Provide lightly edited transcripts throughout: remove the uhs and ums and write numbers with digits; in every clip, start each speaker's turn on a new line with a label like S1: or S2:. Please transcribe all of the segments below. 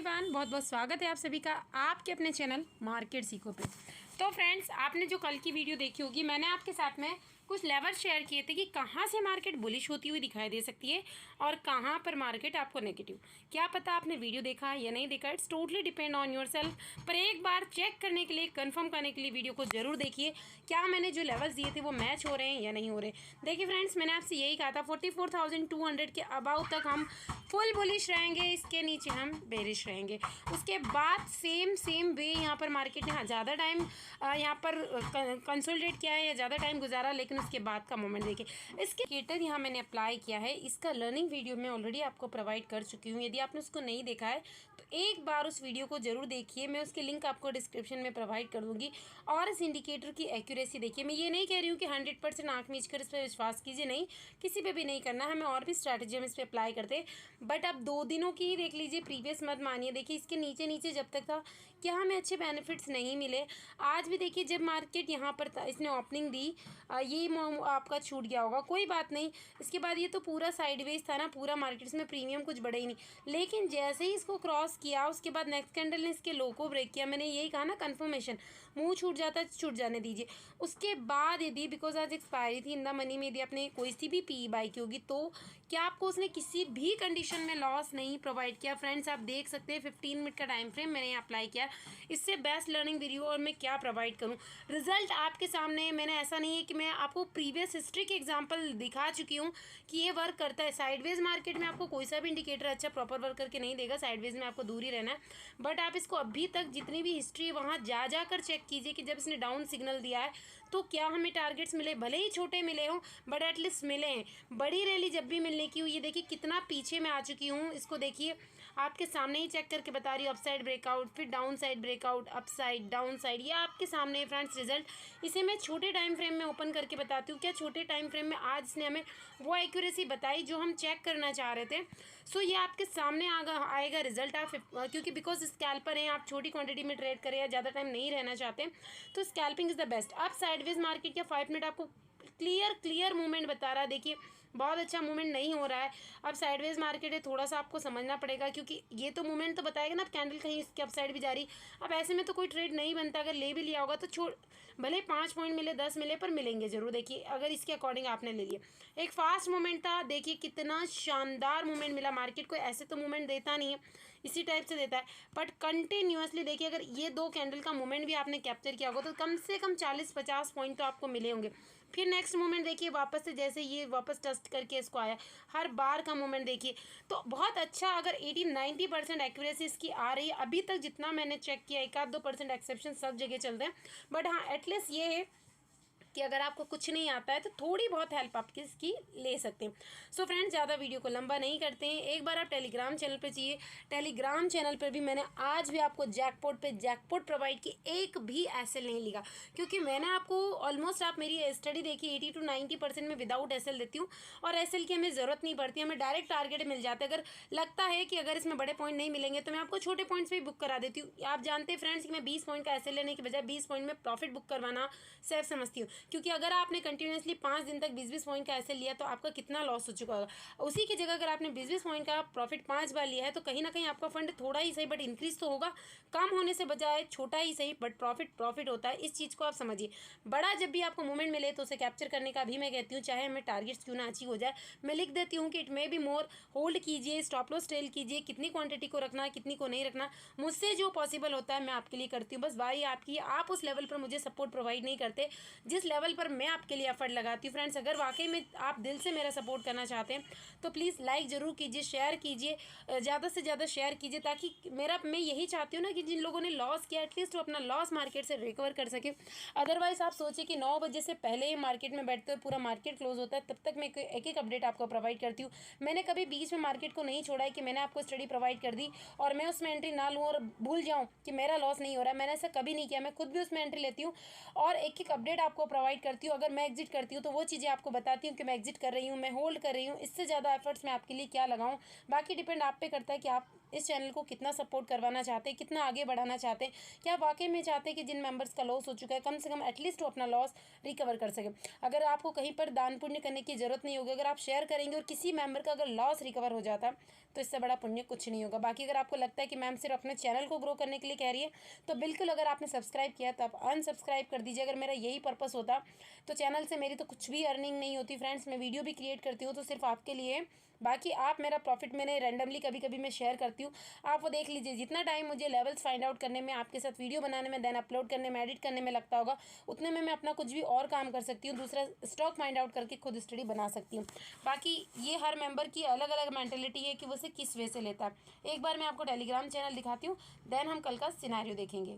S1: Everyone, बहुत बहुत स्वागत है आप सभी का आपके अपने चैनल मार्केट सीखो पे। तो फ्रेंड्स, आपने जो कल की वीडियो देखी होगी, मैंने आपके साथ में कुछ लेवल शेयर किए थे कि कहाँ से मार्केट बुलिश होती हुई दिखाई दे सकती है और कहाँ पर मार्केट आपको नेगेटिव। क्या पता आपने वीडियो देखा या नहीं देखा, it's totally depend on your self. पर एक बार चेक करने के लिए, कंफर्म करने के लिए वीडियो को जरूर देखिए, क्या मैंने जो लेवल्स दिए थे वो मैच हो रहे हैं या नहीं हो रहे। देखिए फ्रेंड्स, मैंने आपसे यही कहा था 44,200 के अबाउ तक हम फुल बुलिश रहेंगे, इसके नीचे हम बेरिश रहेंगे। उसके बाद सेम वे यहाँ पर मार्केट ने ज़्यादा टाइम यहाँ पर कंसोलिडेट किया है या ज़्यादा टाइम गुजारा, लेकिन उसके बाद का मोमेंट देखिए। इसके इंडिकेटर यहाँ मैंने अप्लाई किया है, इसका लर्निंग वीडियो मैं ऑलरेडी आपको प्रोवाइड कर चुकी हूँ। यदि आपने उसको नहीं देखा है तो एक बार उस वीडियो को जरूर देखिए, मैं उसकी लिंक आपको डिस्क्रिप्शन में प्रोवाइड कर दूँगी। और इस इंडिकेटर की एक्यूरेसी देखिए, मैं ये नहीं कह रही हूँ कि 100% आँख मीच कर इस पर विश्वास कीजिए, नहीं, किसी पे भी नहीं करना, हमें और भी स्ट्रैटेजी हम इस पर अप्लाई करते। बट आप 2 दिनों की ही देख लीजिए, प्रीवियस मत मानिए। देखिए इसके नीचे जब तक था क्या हमें अच्छे बेनिफिट्स नहीं मिले। आज भी देखिए जब मार्केट यहाँ पर था, इसने ओपनिंग दी, ये आपका छूट गया होगा, कोई बात नहीं। इसके बाद ये तो पूरा साइडवेज था ना, पूरा मार्केट में प्रीमियम कुछ बढ़े ही नहीं। लेकिन जैसे ही इसको क्रॉस किया, उसके बाद नेक्स्ट कैंडल ने इसके लो को ब्रेक किया। मैंने यही कहा ना, कन्फर्मेशन, मुँह छूट जाता है छूट जाने दीजिए। उसके बाद यदि, बिकॉज आज एक्सपायरी थी इन द मनी में, यदि आपने कोई सी भी पी बाई की होगी तो क्या आपको उसने किसी भी कंडीशन में लॉस नहीं प्रोवाइड किया। फ्रेंड्स आप देख सकते हैं 15 मिनट का टाइम फ्रेम मैंने अप्लाई किया। इससे बेस्ट लर्निंग वीडियो और मैं क्या प्रोवाइड करूं, रिजल्ट आपके सामने है। मैंने ऐसा नहीं है कि मैं आपको प्रीवियस हिस्ट्री के एग्जांपल दिखा चुकी हूं कि ये वर्क करता है। साइडवेज मार्केट में आपको कोई सा भी इंडिकेटर अच्छा प्रॉपर वर्क करके नहीं देगा, साइडवेज में आपको दूर ही रहना है। बट आप इसको अभी तक जितनी भी हिस्ट्री वहाँ जा कर चेक कीजिए कि जब इसने डाउन सिग्नल दिया है तो क्या हमें टारगेट्स मिले, भले ही छोटे मिले हों बट एटलीस्ट मिले हैं। बड़ी रैली जब भी मिलने की हुई, ये देखिए कितना पीछे मैं आ चुकी हूँ। इसको देखिए, आपके सामने ही चेक करके बता रही हूँ। अपसाइड ब्रेकआउट, फिर down side breakout, upside down side, ये आपके सामने है फ्रेंड्स रिजल्ट। इसे मैं छोटे टाइम फ्रेम में ओपन करके बताती हूँ। क्या छोटे टाइम फ्रेम में आज इसने हमें वो एक्यूरेसी बताई जो हम चेक करना चाह रहे थे। सो ये आपके सामने आएगा रिजल्ट। आप क्योंकि बिकॉज स्कैल्पर हैं, आप छोटी क्वांटिटी में ट्रेड करें या ज़्यादा टाइम नहीं रहना चाहते, तो स्कैल्पिंग इज़ द बेस्ट। अब साइडवेज मार्केट का 5 मिनट आपको क्लियर मूवमेंट बता रहा है। देखिए बहुत अच्छा मूवमेंट नहीं हो रहा है। अब साइडवेज मार्केट है, थोड़ा सा आपको समझना पड़ेगा, क्योंकि ये तो मूवमेंट तो बताएगा ना, अब कैंडल कहीं इसके अपसाइड भी जा रही। अब ऐसे में तो कोई ट्रेड नहीं बनता। अगर ले भी लिया होगा तो छोड़, भले 5 पॉइंट मिले 10 मिले पर मिलेंगे जरूर। देखिए अगर इसके अकॉर्डिंग आपने ले लिया, एक फास्ट मूवमेंट था, देखिए कितना शानदार मूवमेंट मिला। मार्केट को ऐसे तो मूवमेंट देता नहीं है, इसी टाइप से देता है, बट कंटिन्यूसली देखिए अगर ये 2 कैंडल का मूवमेंट भी आपने कैप्चर किया होगा तो कम से कम 40-50 पॉइंट तो आपको मिले होंगे। फिर नेक्स्ट मूवमेंट देखिए, वापस से जैसे ये वापस टेस्ट करके इसको आया, हर बार का मूवमेंट देखिए तो बहुत अच्छा। अगर 80-90% एक्यूरेसी इसकी आ रही है अभी तक, जितना मैंने चेक किया, 1-2% एक्सेप्शन सब जगह चलते हैं। बट हाँ, एटलीस्ट ये है कि अगर आपको कुछ नहीं आता है तो थोड़ी बहुत हेल्प आप इसकी ले सकते हैं। सो फ्रेंड्स, ज़्यादा वीडियो को लंबा नहीं करते हैं, एक बार आप टेलीग्राम चैनल पे चाहिए, टेलीग्राम चैनल पर भी मैंने आज भी आपको जैकपॉट पे जैकपॉट प्रोवाइड की, एक भी एसएल नहीं लिखा, क्योंकि मैंने आपको ऑलमोस्ट, आप मेरी स्टडी देखिए, 80-90% में विदाउट एसएल देती हूँ और एसएल की हमें ज़रूरत नहीं पड़ती, हमें डायरेक्ट टारगेट मिल जाता है। अगर लगता है कि अगर इसमें बड़े पॉइंट नहीं मिलेंगे तो मैं आपको छोटे पॉइंट्स भी बुक करा देती हूँ। आप जानते हैं फ्रेंड्स कि मैं 20 पॉइंट का एसएल लेने के बजाय 20 पॉइंट में प्रॉफिट बुक करवाना सेफ समझती हूँ, क्योंकि अगर आपने कंटिन्यूसली 5 दिन तक 20-20 पॉइंट का ऐसे लिया तो आपका कितना लॉस हो चुका होगा। उसी की जगह अगर आपने 20-20 पॉइंट का प्रॉफिट 5 बार लिया है तो कहीं ना कहीं आपका फंड थोड़ा ही सही बट इंक्रीज तो होगा, कम होने से बजाय छोटा ही सही बट प्रॉफिट होता है। इस चीज़ को आप समझिए। बड़ा जब भी आपको मूवमेंट मिले तो उसे कैप्चर करने का भी मैं कहती हूँ, चाहे हमें टारगेट्स क्यों ना अचीव हो जाए, मैं लिख देती हूँ कि it may be more, hold कीजिए, स्टॉप लॉस ट्रेल कीजिए, कितनी क्वांटिटी को रखना, कितनी को नहीं रखना, मुझसे जो पॉसिबल होता है मैं आपके लिए करती हूँ। बस बारी आपकी, आप उस लेवल पर मुझे सपोर्ट प्रोवाइड नहीं करते जिस लेवल पर मैं आपके लिए एफर्ट लगाती हूँ। फ्रेंड्स, अगर वाकई में आप दिल से मेरा सपोर्ट करना चाहते हैं तो प्लीज़ लाइक ज़रूर कीजिए, शेयर कीजिए, ज़्यादा से ज़्यादा शेयर कीजिए, ताकि मैं यही चाहती हूँ ना कि जिन लोगों ने लॉस किया एटलीस्ट वो अपना लॉस मार्केट से रिकवर कर सके। अदरवाइज आप सोचिए कि 9 बजे से पहले ही मार्केट में बैठते हुए पूरा मार्केट क्लोज होता है, तब तक मैं एक एक अपडेट आपको प्रोवाइड करती हूँ। मैंने कभी बीच में मार्केट को नहीं छोड़ा है कि मैंने आपको स्टडी प्रोवाइड कर दी और मैं उसमें एंट्री ना लूँ और भूल जाऊँ कि मेरा लॉस नहीं हो रहा है। मैंने ऐसा कभी नहीं किया, मैं खुद भी उसमें एंट्री लेती हूँ और एक एक अपडेट आपको प्रोवाइड करती हूँ। अगर मैं एग्जिट करती हूँ तो वो चीज़ें आपको बताती हूँ कि मैं एग्जिट कर रही हूँ, मैं होल्ड कर रही हूँ। इससे ज़्यादा एफर्ट्स मैं आपके लिए क्या लगाऊँ, बाकी डिपेंड आप पे करता है कि आप इस चैनल को कितना सपोर्ट करवाना चाहते हैं, कितना आगे बढ़ाना चाहते हैं, क्या वाकई में चाहते हैं कि जिन मेंबर्स का लॉस हो चुका है कम से कम एटलीस्ट वो अपना लॉस रिकवर कर सके। अगर आपको कहीं पर दान पुण्य करने की ज़रूरत नहीं होगी, अगर आप शेयर करेंगे और किसी मेंबर का अगर लॉस रिकवर हो जाता तो इससे बड़ा पुण्य कुछ नहीं होगा। बाकी अगर आपको लगता है कि मैम सिर्फ अपने चैनल को ग्रो करने के लिए कह रही है तो बिल्कुल, अगर आपने सब्सक्राइब किया तो आप अनसब्सक्राइब कर दीजिए। अगर मेरा यही पर्पस होता तो चैनल से मेरी तो कुछ भी अर्निंग नहीं होती फ्रेंड्स। मैं वीडियो भी क्रिएट करती हूँ तो सिर्फ आपके लिए। बाकी आप मेरा प्रॉफिट मैंने रैंडमली कभी कभी मैं शेयर करती हूँ, आप वो देख लीजिए। जितना टाइम मुझे लेवल्स फाइंड आउट करने में, आपके साथ वीडियो बनाने में, देन अपलोड करने में, एडिट करने में लगता होगा, उतने में मैं अपना कुछ भी और काम कर सकती हूँ, दूसरा स्टॉक फाइंड आउट करके खुद स्टडी बना सकती हूँ। बाकी ये हर मेंबर की अलग अलग मेंटेलिटी है कि वो उसे किस वे से लेता है। एक बार मैं आपको टेलीग्राम चैनल दिखाती हूँ, देन हम कल का सिनेरियो देखेंगे।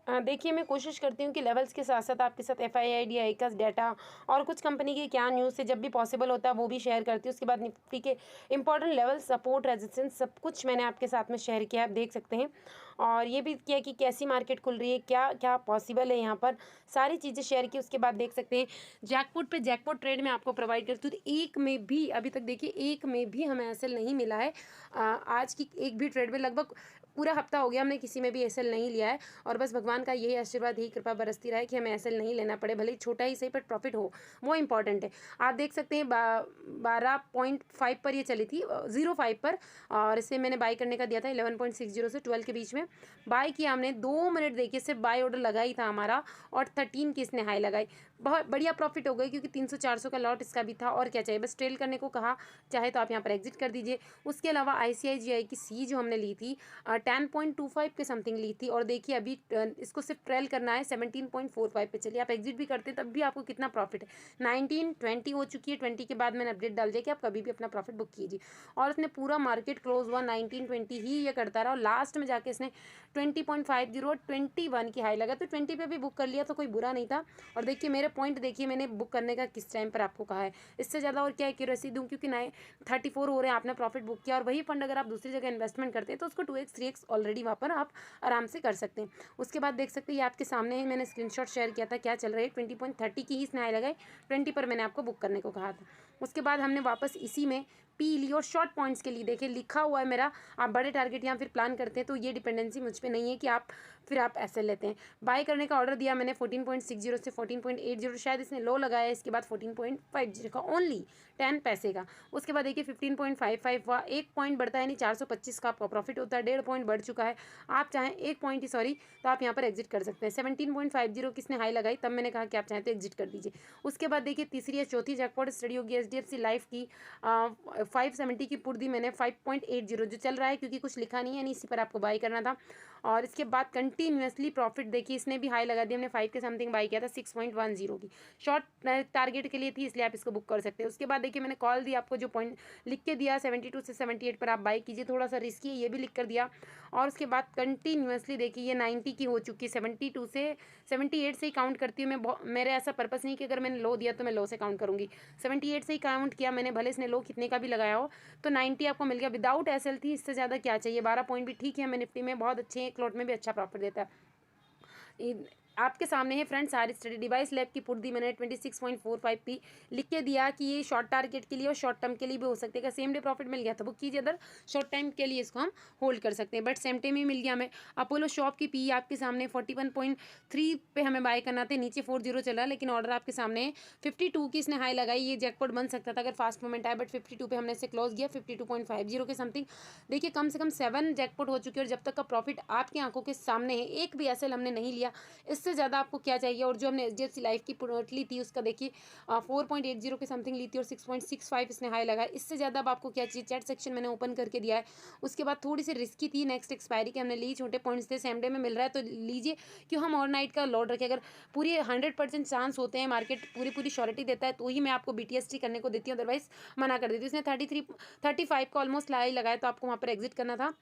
S1: देखिए, मैं कोशिश करती हूँ कि लेवल्स के साथ साथ आपके साथ FIID, आईकास डाटा और कुछ कंपनी की क्या न्यूज़ है जब भी पॉसिबल होता है वो भी शेयर करती हूँ। उसके बाद निफ्टी के इंपॉर्टेंट लेवल, सपोर्ट, रेजिस्टेंस सब कुछ मैंने आपके साथ में शेयर किया, आप देख सकते हैं। और ये भी किया कि कैसी मार्केट खुल रही है, क्या क्या पॉसिबल है, यहाँ पर सारी चीज़ें शेयर की। उसके बाद देख सकते हैं जैकपॉट पे जैकपॉट ट्रेड में आपको प्रोवाइड करती हूँ। तो एक में भी अभी तक देखिए, एक में भी हमें एसएल नहीं मिला है। आज की एक भी ट्रेड में लगभग पूरा हफ्ता हो गया हमने किसी में भी एसएल नहीं लिया है। और बस भगवान का यही आशीर्वाद, यही कृपा बरसती रहा है कि हमें एसएल नहीं लेना पड़े, भले ही छोटा ही सही पर प्रॉफिट हो, वो इंपॉर्टेंट है। आप देख सकते हैं 12.5 पर ये चली थी, 0.5 पर, और इसे मैंने बाई करने का दिया था 11.60 से 12 के बीच में बाई किया हमने। 2 मिनट देखिए सिर्फ बाई ऑर्डर लगा ही था हमारा, और 13 की इसने हाई लगाई। बहुत बढ़िया प्रॉफिट हो गई क्योंकि 300-400 का लॉट इसका भी था। और क्या चाहिए, बस ट्रेल करने को कहा, चाहे तो आप यहाँ पर एग्जिट कर दीजिए। उसके अलावा ICICI की सी जो हमने ली थी 10.25 के समथिंग ली थी, और देखिए अभी इसको सिर्फ ट्रेल करना है 17.45 पे। चलिए आप एग्जिट भी करते तब भी आपको कितना प्रॉफिट है, 19-20 हो चुकी है। 20 के बाद मैंने अपडेट डाल दिया कि आप कभी भी अपना प्रॉफिट बुक कीजिए। और इसने पूरा मार्केट क्लोज हुआ 19-20 ही ये करता रहा, और लास्ट में जाके इसने 20.50 और 21 की हाई लगा, तो 20 पे भी बुक कर लिया तो कोई बुरा नहीं था। और देखिए मेरे पॉइंट देखिए मैंने बुक करने का किस टाइम पर आपको कहा है, इससे ज़्यादा और क्या एक्यूरेसी दूँ, क्योंकि 34 हो रहे हैं, आपने प्रॉफिट बुक किया। और वही फंड अगर आप दूसरी जगह इन्वेस्टमेंट करते हैं तो उसको 2x 3x ऑलरेडी वहाँ पर आप आराम से कर सकते हैं। उसके बाद देख सकते हैं ये आपके सामने ही मैंने स्क्रीनशॉट शेयर किया था, क्या चल रहा है 20.30 की ही इसने हाई लगाई, 20 पर मैंने आपको बुक करने को कहा था। उसके बाद हमने वापस इसी में पी ली, और शॉर्ट पॉइंट्स के लिए देखिए लिखा हुआ है मेरा, आप बड़े टारगेट यहाँ फिर प्लान करते हैं तो ये डिपेंडेंसी मुझ पर नहीं है कि आप फिर आप ऐसे लेते हैं। बाय करने का ऑर्डर दिया मैंने 14.60 से 14.80, शायद इसने लो लगाया, इसके बाद 14.50 का ओनली 10 पैसे का। उसके बाद देखिए 15.55 हुआ, 1 पॉइंट बढ़ता है, यानी 425 का आपका प्रॉफिट होता है, 1.5 पॉइंट बढ़ चुका है। आप चाहें 1 पॉइंट ही सॉरी, तो आप यहाँ पर एग्जिट कर सकते हैं। 17.50 किसने हाई लगाई, तब मैंने कहा कि आप चाहें तो एग्जिट कर दीजिए। उसके बाद देखिए तीसरी या चौथी जैकपॉट स्टडी होगी HDFC लाइफ की, 570 की पुट दी मैंने 5.80 जो चल रहा है, क्योंकि कुछ लिखा नहीं है, नहीं इसी पर आपको बाई करना था। और इसके बाद कंटिन्यूसली प्रॉफिट देखिए इसने भी हाई लगा दी, हमने 5 के समथिंग बाई किया था 6.10 की, शॉर्ट टारगेट के लिए थी, इसलिए आप इसको बुक कर सकते हैं। उसके बाद देखिए मैंने कॉल दी आपको, जो पॉइंट लिख के दिया 72 से 78 पर आप बाई कीजिए, थोड़ा सा रिस्की है ये भी लिख कर दिया। और उसके बाद कंटिन्यूसली देखिए ये 90 की हो चुकी है, 72 से 78 से ही काउंट करती हूँ मैं। मेरे ऐसा पर्पस नहीं कि अगर मैंने लो दिया तो मैं लो से काउंट करूँगी, 78 से ही काउंट किया मैंने, भले इसने लो कितने का भी लगाया हो। तो 90 आपको मिल गया, विदाउट SL थी, इससे ज़्यादा क्या चाहिए। 12 पॉइंट भी ठीक है, हमें निफ्टी में बहुत अच्छे हैं, क्लोट में भी अच्छा प्रॉफिट देता है। आपके सामने है फ्रेंड्स सारी स्टडी। डिवाइस लैब की पुट दी मैंने 26.45 पी, लिख के दिया कि ये शॉर्ट टारगेट के लिए और शॉर्ट टर्म के लिए भी हो सकते हैं। सेम डे प्रॉफिट मिल गया तो बुक कीजिए, अदर शॉर्ट टाइम के लिए इसको हम होल्ड कर सकते हैं, बट सेम टाइम ही मिल गया हमें। अपोलो शॉप की पी आपके सामने 41.3 पे हमें बाय करना था, नीचे 40 चला, लेकिन ऑर्डर आपके सामने है। 52 की इसने हाई लगाई, ये जैकपॉट बन सकता था अगर फास्ट मूवमेंट आए, बट 52 पे हमने इसे क्लोज किया 52.50 के समथिंग। देखिए कम से कम 7 जैकपॉट हो चुके हैं, और जब तक का प्रॉफिट आपकी आंखों के सामने है, एक भी एसएल हमने नहीं लिया, इससे ज़्यादा आपको क्या चाहिए। और जो हमने HDFC लाइफ की पुट ली थी उसका देखिए 4.80 के समथिंग ली थी, और 6.65 इसने हाई लगाया, इससे ज़्यादा अब आपको क्या चाहिए। चैट सेक्शन मैंने ओपन करके दिया है। उसके बाद थोड़ी सी रिस्की थी, नेक्स्ट एक्सपायरी के हमने ली, छोटे पॉइंट्स थे, सेम डे में मिल रहा है तो लीजिए, क्यों हम ओवरनाइट का लॉट रखें। अगर पूरी 100% चांस होते हैं, मार्केट पूरी श्योरिटी देता है तो ही मैं आपको BTST करने को देती हूँ, अदरवाइज मना कर देती हूँ। इसने 35 का ऑलमोस्ट लाई लगाया, तो आपको वहाँ पर एग्जिट करना था।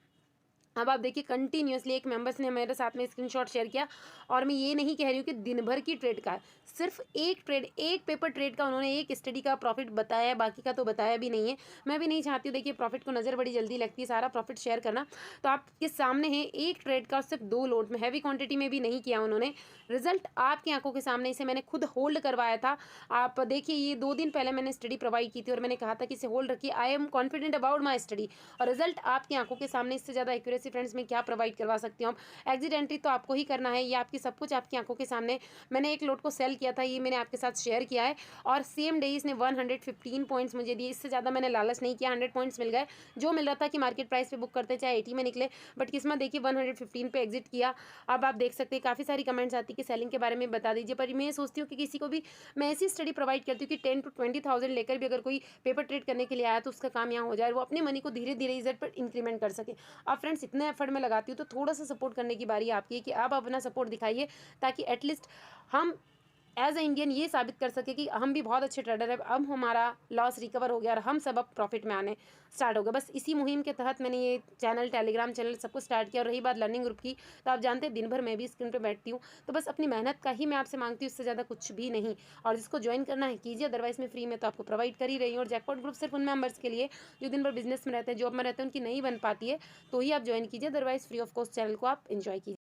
S1: अब आप देखिए कंटिन्यूसली एक मेंबर्स ने मेरे साथ में स्क्रीनशॉट शेयर किया, और मैं ये नहीं कह रही हूँ कि दिन भर की ट्रेड का, सिर्फ एक ट्रेड, एक पेपर ट्रेड का उन्होंने एक स्टडी का प्रॉफिट बताया है, बाकी का तो बताया भी नहीं है। मैं भी नहीं चाहती हूँ, देखिए प्रॉफिट को नज़र बड़ी जल्दी लगती है, सारा प्रॉफिट शेयर करना। तो आपके सामने है एक ट्रेड का, सिर्फ 2 लोट में, हैवी क्वांटिटी में भी नहीं किया उन्होंने। रिजल्ट आपकी आंखों के सामने, इसे मैंने खुद होल्ड करवाया था। आप देखिए ये 2 दिन पहले मैंने स्टडी प्रोवाइड की थी और मैंने कहा था कि इसे होल्ड रखिए, I am confident about my study, और रिजल्ट आपकी आंखों के सामने। इससे ज़्यादा एक्यूरेसी फ्रेंड्स में क्या प्रोवाइड करवा सकती हूँ। एग्जिट एंट्री तो आपको ही करना है, ये आपकी सब कुछ आपकी आंखों के सामने। मैंने एक लोट को सेल किया था, ये मैंने आपके साथ शेयर किया है, और सेम डे इसने 115 पॉइंट्स मुझे दिए। इससे ज़्यादा मैंने लालच नहीं किया, 100 पॉइंट्स मिल गए, जो मिल रहा था कि मार्केट प्राइस पे बुक करते चाहे 80 में निकले, बट किस्मत देखिए 115 पे एग्जिट किया। अब आप देख सकते हैं काफ़ी सारी कमेंट्स आती है कि सेलिंग के बारे में बता दीजिए, पर मैं सोचती हूँ कि किसी को भी मैं ऐसी स्टडी प्रोवाइड करती हूँ कि 10 to 20,000 लेकर भी अगर कोई पेपर ट्रेड करने के लिए आया तो उसका काम यहाँ हो जाए, वो अपने मनी को धीरे धीरे इज्जत पर इंक्रीमेंट कर सके। अब फ्रेंड्स इतने एफर्ट में लगाती हूँ, तो थोड़ा सा सपोर्ट करने की बारी आपकी है कि आप अपना सपोर्ट दिखाइए, ताकि एटलीस्ट हम एज ए इंडियन ये साबित कर सके कि हम भी बहुत अच्छे ट्रेडर है। अब हमारा लॉस रिकवर हो गया और हम सब अब प्रॉफिट में आने स्टार्ट हो गए। बस इसी मुहिम के तहत मैंने ये चैनल, टेलीग्राम चैनल सब कुछ स्टार्ट किया। और रही बात लर्निंग ग्रुप की, तो आप जानते हैं दिन भर मैं भी स्क्रीन पे बैठती हूँ, तो बस अपनी मेहनत का ही मैं आपसे मांगती हूँ, इससे ज़्यादा कुछ भी नहीं। और जिसको ज्वाइन करना है कीजिए, अदरवाइज मैं फ्री में तो आपको प्रोवाइड कर ही रही हूँ। और जैकपॉट ग्रुप सिर्फ उन मेंबर्स के लिए जो दिन भर बिजनेस में रहते हैं, जॉब में रहते हैं, उनकी नहीं बन पाती है, तो ही आप ज्वाइन कीजिए, otherwise free of cost channel को आप इन्जॉय कीजिए।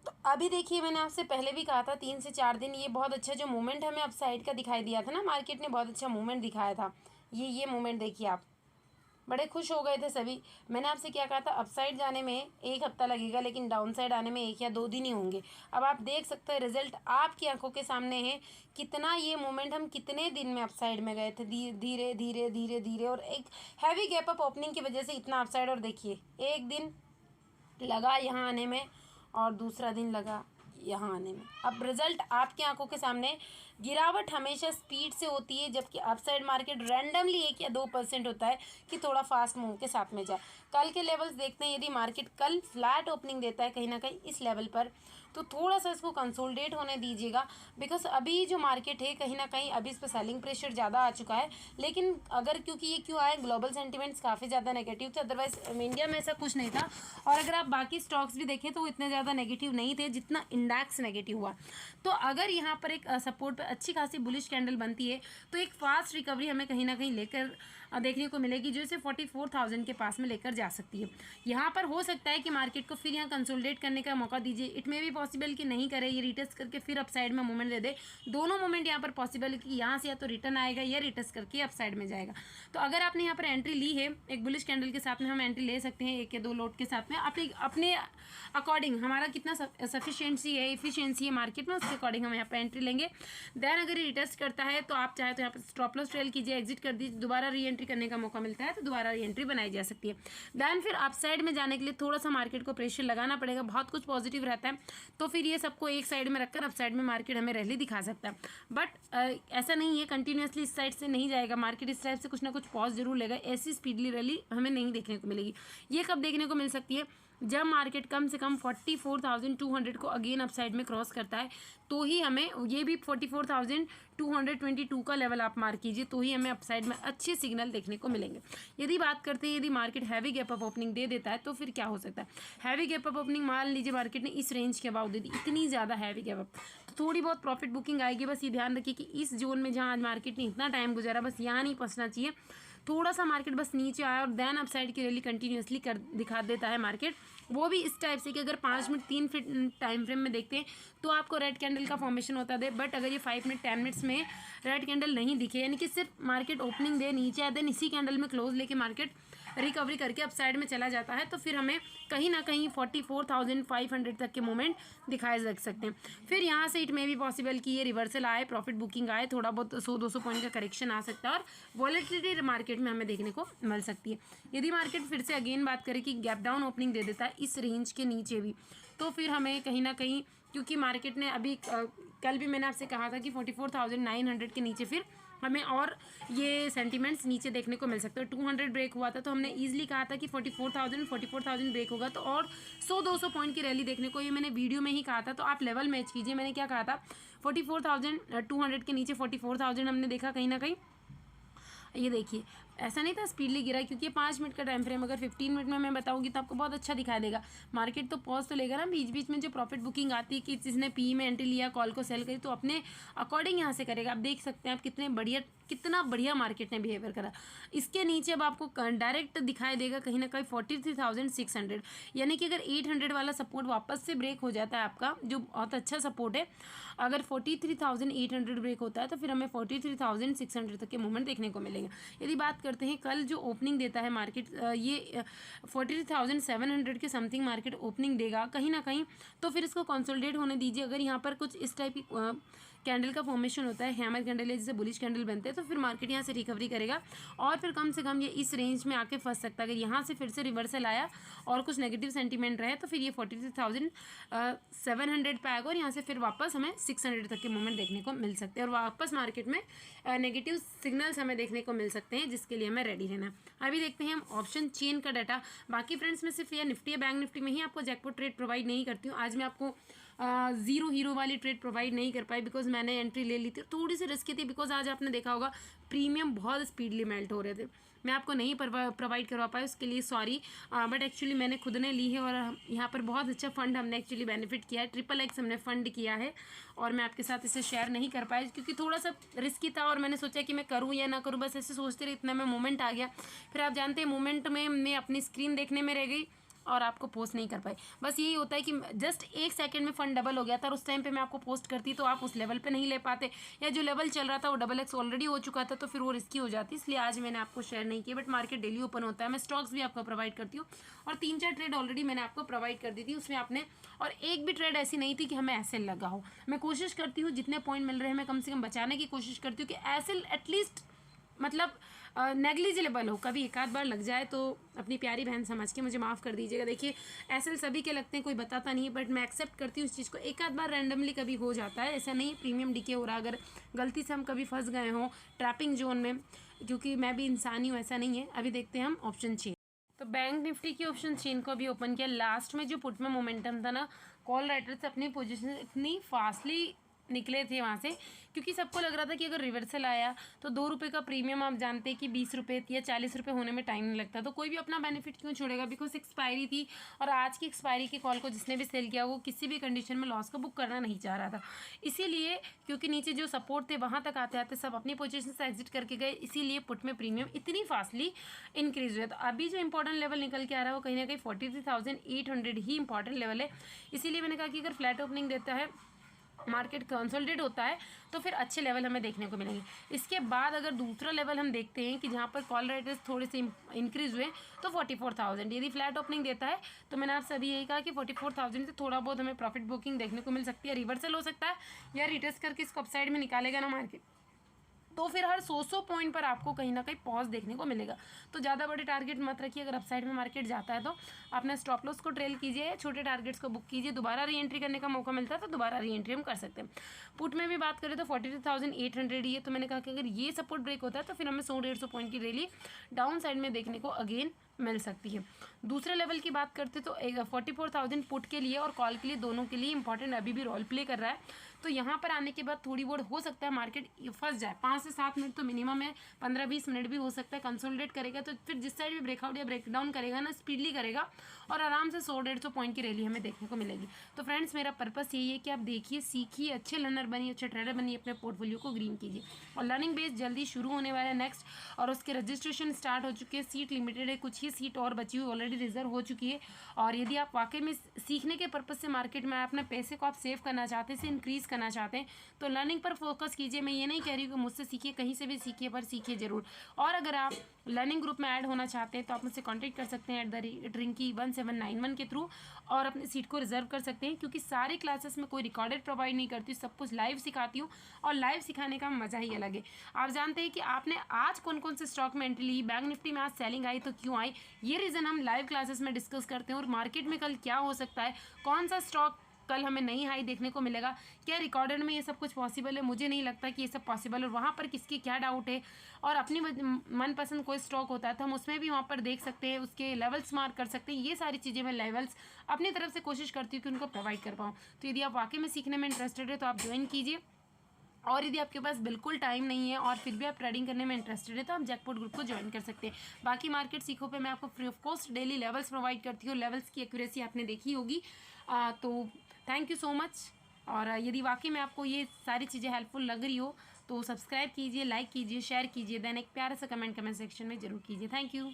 S1: तो अभी देखिए मैंने आपसे पहले भी कहा था 3 से 4 दिन ये बहुत अच्छा जो मूवमेंट हमें अपसाइड का दिखाई दिया था ना, मार्केट ने बहुत अच्छा मूवमेंट दिखाया था। ये मूवमेंट देखिए आप, बड़े खुश हो गए थे सभी। मैंने आपसे क्या कहा था, अपसाइड जाने में 1 हफ्ता लगेगा, लेकिन डाउन साइड आने में 1 या 2 दिन ही होंगे। अब आप देख सकते हैं रिजल्ट आपकी आंखों के सामने है, कितना ये मोमेंट हम कितने दिन में अपसाइड में गए थे, धीरे धीरे धीरे धीरे, और एक हैवी गैप अप ओपनिंग की वजह से इतना अपसाइड। और देखिए एक दिन लगा यहाँ आने में और दूसरा दिन लगा यहाँ आने में। अब रिजल्ट आपकी आंखों के सामने। गिरावट हमेशा स्पीड से होती है, जबकि अपसाइड मार्केट रैंडमली 1 या 2% होता है कि थोड़ा फास्ट मूव के साथ में जाए। कल के लेवल्स देखते हैं, यदि मार्केट कल फ्लैट ओपनिंग देता है कहीं ना कहीं इस लेवल पर, तो थोड़ा सा इसको कंसोलिडेट होने दीजिएगा, बिकॉज अभी जो मार्केट है कहीं ना कहीं अभी इस पर सेलिंग प्रेशर ज़्यादा आ चुका है। लेकिन अगर क्योंकि ये क्यों आए, ग्लोबल सेंटिमेंट्स काफ़ी ज़्यादा नेगेटिव थे, अदरवाइज इंडिया में ऐसा कुछ नहीं था। और अगर आप बाकी स्टॉक्स भी देखें तो वो इतने ज़्यादा नेगेटिव नहीं थे जितना इंडेक्स नेगेटिव हुआ। तो अगर यहाँ पर एक सपोर्ट पर अच्छी खासी बुलिश कैंडल बनती है, तो एक फास्ट रिकवरी हमें कहीं ना कहीं लेकर देखने को मिलेगी, जो इसे 44,000 के पास में लेकर जा सकती है। यहाँ पर हो सकता है कि मार्केट को फिर यहाँ कंसोलिडेट करने का मौका दीजिए। इट मे भी पॉसिबल कि नहीं करे, ये रिटेस्ट करके फिर अपसाइड में मूवमेंट दे दे। दोनों मूवमेंट यहाँ पर पॉसिबल है कि यहाँ से या तो रिटर्न आएगा या रिटेस्ट करके अपसाइड में जाएगा। तो अगर आपने यहाँ पर एंट्री ली है, एक बुलिश कैंडल के साथ में हम एंट्री ले सकते हैं, 1 या 2 लोट के साथ में, अपने अकॉर्डिंग हमारा कितना सफिशिएंसी है, इफिशियंसी है मार्केट में, उसके अकॉर्डिंग हम यहाँ पर एंट्री लेंगे। देन अगर ये रिटेस्ट करता है तो आप चाहे तो यहाँ पर स्टॉप लॉस ट्रेल कीजिए, एग्जिट कर दीजिए, दोबारा री एंट्री करने का मौका मिलता है तो दोबारा री एंट्री बनाई जा सकती है। देन फिर अपसाइड में जाने के लिए थोड़ा सा मार्केट को प्रेशर लगाना पड़ेगा, बहुत कुछ पॉजिटिव रहता है, तो फिर ये सबको एक साइड में रखकर अपसाइड में मार्केट हमें रैली दिखा सकता है। बट ऐसा नहीं है, कंटिन्यूसली इस साइड से नहीं जाएगा मार्केट, इस टाइप से कुछ ना कुछ पॉज जरूर लेगा। ऐसी स्पीडली रैली हमें नहीं देखने को मिलेगी। ये कब देखने को मिल सकती है, जब मार्केट कम से कम 44,200 को अगेन अपसाइड में क्रॉस करता है, तो ही हमें, ये भी 44,222 का लेवल आप मार्क कीजिए, तो ही हमें अपसाइड में अच्छे सिग्नल देखने को मिलेंगे। यदि बात करते हैं, यदि market heavy gap up opening दे देता है तो फिर क्या हो सकता है। हैवी गैप अप ओपनिंग मान लीजिए मार्केट ने इस रेंज के अबाउ दे दी, इतनी ज़्यादा हैवी गैप अप, तो थोड़ी बहुत प्रॉफिट बुकिंग आएगी। बस ये ध्यान रखिए कि इस जोन में जहाँ आज मार्केट ने इतना टाइम गुजारा, बस यहाँ नहीं फंसना चाहिए। थोड़ा सा मार्केट बस नीचे आया और देन अपसाइड की रैली कंटिन्यूसली कर दिखा देता है मार्केट, वो भी इस टाइप से कि अगर 5 मिनट 3 मिनट टाइम फ्रेम में देखते हैं तो आपको रेड कैंडल का फॉर्मेशन होता है। बट अगर ये 5 मिनट 10 मिनट्स में रेड कैंडल नहीं दिखे, यानी कि सिर्फ मार्केट ओपनिंग दे नीचे आए, देन इसी कैंडल में क्लोज लेके मार्केट रिकवरी करके अपसाइड में चला जाता है, तो फिर हमें कहीं ना कहीं 44,500 तक के मोमेंट दिखाए जा सकते हैं। फिर यहाँ से इट में भी पॉसिबल कि ये रिवर्सल आए, प्रॉफिट बुकिंग आए, थोड़ा बहुत 100-200 पॉइंट का करेक्शन आ सकता है और वॉलेटिलिटी मार्केट में हमें देखने को मिल सकती है। यदि मार्केट फिर से अगेन बात करें कि गैप डाउन ओपनिंग दे देता है इस रेंज के नीचे भी, तो फिर हमें कहीं ना कहीं, क्योंकि मार्केट ने अभी कल भी मैंने आपसे कहा था कि 44,900 के नीचे फिर हमें और ये सेंटीमेंट्स नीचे देखने को मिल सकते हैं। 200 ब्रेक हुआ था तो हमने ईजिली कहा था कि 44,000 ब्रेक होगा तो और 100-200 पॉइंट की रैली देखने को, ये मैंने वीडियो में ही कहा था। तो आप लेवल मैच कीजिए, मैंने क्या कहा था, 44,200 के नीचे 44,000 हमने देखा कहीं ना कहीं, ये देखिए ऐसा नहीं था स्पीडली गिरा, क्योंकि ये 5 मिनट का टाइम फ्रेम, अगर 15 मिनट में मैं बताऊंगी तो आपको बहुत अच्छा दिखा देगा। मार्केट तो पॉज तो लेगा ना, बीच बीच में जो प्रॉफिट बुकिंग आती है कि जिसने पी में एंट्री लिया, कॉल को सेल करी, तो अपने अकॉर्डिंग यहाँ से करेगा। आप देख सकते हैं आप कितना बढ़िया मार्केट ने बिहेवियर करा। इसके नीचे अब आपको डायरेक्ट दिखाई देगा कहीं ना कहीं 43,600, यानी कि अगर 800 वाला सपोर्ट वापस से ब्रेक हो जाता है आपका, जो बहुत अच्छा सपोर्ट है, अगर 43,800 ब्रेक होता है तो फिर हमें 43,600 तक के मूवमेंट देखने को मिलेगा। यदि बात करते हैं कल जो ओपनिंग देता है मार्केट, ये 43,700 के समथिंग मार्केट ओपनिंग देगा कहीं ना कहीं, तो फिर इसको कंसोलिडेट होने दीजिए। अगर यहाँ पर कुछ इस टाइप की कैंडल का फॉर्मेशन होता है, हैमर कैंडल है, जैसे बुलिश कैंडल बनते हैं, तो फिर मार्केट यहाँ से रिकवरी करेगा और फिर कम से कम ये इस रेंज में आके फंस सकता है। अगर यहाँ से फिर से रिवर्सल आया और कुछ नेगेटिव सेंटीमेंट रहे तो फिर ये 43,700 पे आएगा और यहाँ से फिर वापस हमें 600 तक के मूवमेंट देखने को मिल सकते हैं और वापस मार्केट में नेगेटिव सिग्नल्स हमें देखने को मिल सकते हैं, जिसके लिए हमें रेडी रहना है। अभी देखते हैं हम ऑप्शन चेन का डाटा। बाकी फ्रेंड्स, मैं सिर्फ ये निफ्टी या बैंक निफ्टी में ही आपको जैकपॉट ट्रेड प्रोवाइड नहीं करती हूँ। आज मैं आपको जीरो हीरो वाली ट्रेड प्रोवाइड नहीं कर पाई बिकॉज मैंने एंट्री ले ली थी, थोड़ी सी रिस्की थी, बिकॉज आज आपने देखा होगा प्रीमियम बहुत स्पीडली मेल्ट हो रहे थे। मैं आपको नहीं प्रोवाइड करवा पाई, उसके लिए सॉरी, बट एक्चुअली मैंने खुद ने ली है और यहाँ पर बहुत अच्छा फंड हमने एक्चुअली बेनिफिट किया है। XXX हमने फंड किया है और मैं आपके साथ इसे शेयर नहीं कर पाई क्योंकि थोड़ा सा रिस्की था और मैंने सोचा कि मैं करूँ या ना करूँ, बस ऐसे सोचते रहे, इतना में मोमेंट आ गया। फिर आप जानते हैं मोमेंट में मैं अपनी स्क्रीन देखने में रह गई और आपको पोस्ट नहीं कर पाई। बस यही होता है कि जस्ट 1 सेकंड में फंड डबल हो गया था और उस टाइम पे मैं आपको पोस्ट करती तो आप उस लेवल पे नहीं ले पाते, या जो लेवल चल रहा था वो XXX ऑलरेडी हो चुका था तो फिर वो रिस्की हो जाती, इसलिए आज मैंने आपको शेयर नहीं किया। बट मार्केट डेली ओपन होता है, मैं स्टॉक्स भी आपको प्रोवाइड करती हूँ और 3-4 ट्रेड ऑलरेडी मैंने आपको प्रोवाइड कर दी थी उसमें आपने, और एक भी ट्रेड ऐसी नहीं थी कि हमें ऐसे लगा हो। मैं कोशिश करती हूँ जितने पॉइंट मिल रहे हैं मैं कम से कम बचाने की कोशिश करती हूँ कि ऐसे एटलीस्ट मतलब नेग्लिजिबल हो, कभी एक आध बार लग जाए तो अपनी प्यारी बहन समझ के मुझे माफ़ कर दीजिएगा। देखिए ऐसे सभी के लगते हैं, कोई बताता नहीं है, बट मैं एक्सेप्ट करती हूँ इस चीज़ को। एक आध बार रैंडमली कभी हो जाता है, ऐसा नहीं प्रीमियम डीके हो रहा, अगर गलती से हम कभी फंस गए हों ट्रैपिंग जोन में, क्योंकि मैं भी इंसान ही हूँ, ऐसा नहीं है। अभी देखते हैं हम ऑप्शन चेन। तो बैंक निफ्टी की ऑप्शन चेन को अभी ओपन किया। लास्ट में जो पुट में मोमेंटम था ना, कॉल राइटर्स अपनी पोजीशन इतनी फास्टली निकले थे वहाँ से, क्योंकि सबको लग रहा था कि अगर रिवर्सल आया तो 2 रुपये का प्रीमियम आप जानते हैं कि 20 रुपये या 40 रुपये होने में टाइम नहीं लगता, तो कोई भी अपना बेनिफिट क्यों छोड़ेगा, बिकॉज एक्सपायरी थी और आज की एक्सपायरी के कॉल को जिसने भी सेल किया वो किसी भी कंडीशन में लॉस को बुक करना नहीं चाह रहा था। इसीलिए क्योंकि नीचे जो सपोर्ट थे वहाँ तक आते आते सब अपनी पोजीशन से एग्जिट करके गए, इसीलिए पुट में प्रीमियम इतनी फास्टली इंक्रीज हुआ। तो अभी जो इंपॉर्टेंट लेवल निकल के आ रहा है वो कहीं ना कहीं 43,800 ही इंपॉर्टेंट लेवल है। इसीलिए मैंने कहा कि अगर फ्लैट ओपनिंग देता है, मार्केट कंसोलिडेट होता है तो फिर अच्छे लेवल हमें देखने को मिलेंगे। इसके बाद अगर दूसरा लेवल हम देखते हैं कि जहाँ पर कॉल राइटर्स थोड़े से इंक्रीज हुए तो 44,000, यदि फ्लैट ओपनिंग देता है तो मैंने आप सभी यही कहा कि 44,000 से थोड़ा बहुत हमें प्रॉफिट बुकिंग देखने को मिल सकती है। रिवर्सल हो सकता है या रिटेस्ट करके इसको अपसाइड में निकालेगा ना मार्केट, तो फिर हर 100 पॉइंट पर आपको कहीं ना कहीं पॉज देखने को मिलेगा। तो ज़्यादा बड़े टारगेट मत रखिए, अगर अपसाइड में मार्केट जाता है तो अपने स्टॉप लॉस को ट्रेल कीजिए, छोटे टारगेट्स को बुक कीजिए, दोबारा री एंट्री करने का मौका मिलता है तो दोबारा री एंट्री हम कर सकते हैं। पुट में भी बात करें तो 42,800 ही है, तो मैंने कहा कि अगर ये सपोर्ट ब्रेक होता है तो फिर हमें 100-150 पॉइंट की रैली डाउन साइड में देखने को अगेन मिल सकती है। दूसरे लेवल की बात करते तो 44,000 पुट के लिए और कॉल के लिए दोनों के लिए इंपॉर्टेंट अभी भी रोल प्ले कर रहा है। तो यहाँ पर आने के बाद थोड़ी बहुत हो सकता है मार्केट फंस जाए, 5 से 7 मिनट तो मिनिमम है, 15-20 मिनट भी हो सकता है। कंसोलिडेट करेगा तो फिर जिस साइड भी ब्रेकआउट या ब्रेकडाउन करेगा ना, स्पीडली करेगा और आराम से 100-150 पॉइंट की रैली हमें देखने को मिलेगी। तो फ्रेंड्स, मेरा पर्पस यही है कि आप देखिए, सीखिए, अच्छे लर्नर बनिए, अच्छे ट्रेडर बनिए, अपने पोर्टफोलियो को ग्रीन कीजिए। और लर्निंग बेस जल्दी शुरू होने वाला है नेक्स्ट, और उसके रजिस्ट्रेशन स्टार्ट हो चुके हैं, सीट लिमिटेड है, कुछ ही सीट और बची हुई ऑलरेडी रिजर्व हो चुकी है। और यदि आप वाकई में सीखने के पर्पज़ से मार्केट में अपने पैसे को आप सेव करना चाहते हैं, इसे इंक्रीज़ करना चाहते हैं, तो लर्निंग पर फोकस कीजिए। मैं ये नहीं कह रही हूँ कि मुझसे सीखिए, कहीं से भी सीखिए, पर सीखिए ज़रूर। और अगर आप लर्निंग ग्रुप में ऐड होना चाहते हैं तो आप मुझसे कांटेक्ट कर सकते हैं @rinki1791 के थ्रू और अपनी सीट को रिजर्व कर सकते हैं, क्योंकि सारी क्लासेस में कोई रिकॉर्डेड प्रोवाइड नहीं करती, सब कुछ लाइव सिखाती हूँ और लाइव सिखाने का मज़ा ही अलग है। आप जानते हैं कि आपने आज कौन कौन से स्टॉक में एंट्री ली, बैंक निफ्टी में आज सेलिंग आई तो क्यों आई, ये रीज़न हम लाइव क्लासेस में डिस्कस करते हैं। और मार्केट में कल क्या हो सकता है, कौन सा स्टॉक कल हमें नई हाई देखने को मिलेगा, क्या रिकॉर्डेड में ये सब कुछ पॉसिबल है, मुझे नहीं लगता कि ये सब पॉसिबल है, और वहाँ पर किसकी क्या डाउट है, और अपनी मनपसंद कोई स्टॉक होता है तो हम उसमें भी वहाँ पर देख सकते हैं, उसके लेवल्स मार्क कर सकते हैं। ये सारी चीज़ें मैं लेवल्स अपनी तरफ से कोशिश करती हूँ कि उनको प्रोवाइड कर पाऊँ। तो यदि आप वाकई में सीखने में इंटरेस्टेड है तो आप ज्वाइन कीजिए। और यदि आपके पास बिल्कुल टाइम नहीं है और फिर भी आप ट्रेडिंग करने में इंटरेस्टेड है तो आप जैकपॉट ग्रुप को ज्वाइन कर सकते हैं। बाकी मार्केट सीखो पे मैं आपको free of cost daily levels provide करती हूँ। लेवल्स की एक्यूरेसी आपने देखी होगी। तो थैंक यू सो मच। और यदि वाकई में आपको ये सारी चीज़ें हेल्पफुल लग रही हो तो सब्सक्राइब कीजिए, लाइक कीजिए, शेयर कीजिए, देन एक प्यारा सा कमेंट सेक्शन में जरूर कीजिए। Thank you.